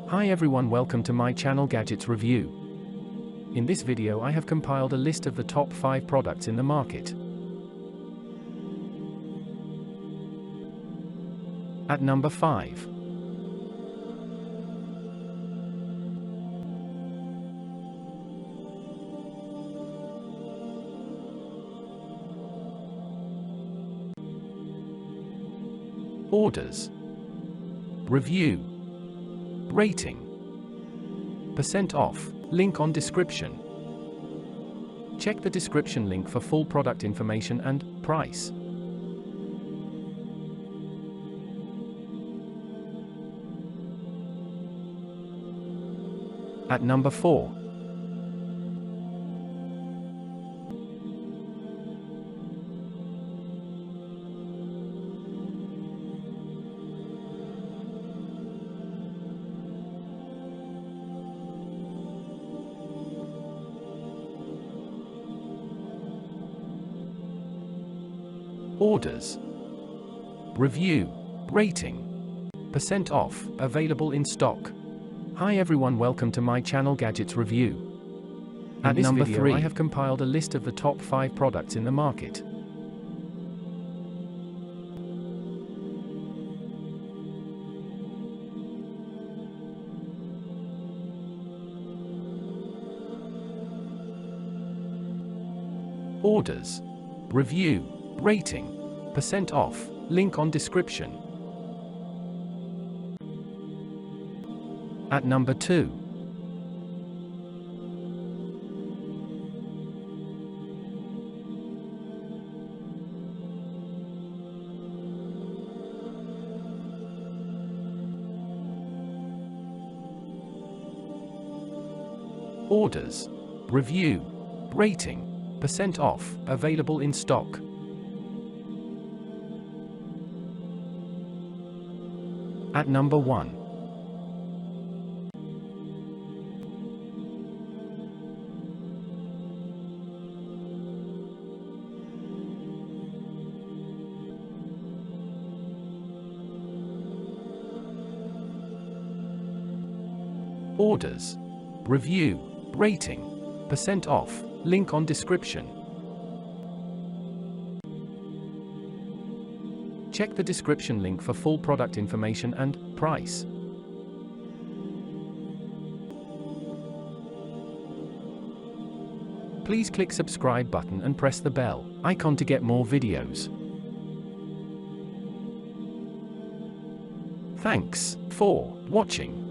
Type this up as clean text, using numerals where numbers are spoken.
Hi everyone, welcome to my channel Gadgets Review. In this video I have compiled a list of the top 5 products in the market. At number 5. Orders, review, rating, percent off, link on description. Check the description link for full product information and price. At number 4. Orders, review, rating, percent off, available in stock. Hi everyone, welcome to my channel Gadgets Review. At number 3, I have compiled a list of the top 5 products in the market. Orders, review, rating, percent off, link on description. At number 2. Orders, review, rating, percent off, available in stock. At number 1. Orders, review, rating, percent off, link on description. Check the description link for full product information and price. Please click subscribe button and press the bell icon to get more videos. Thanks for watching.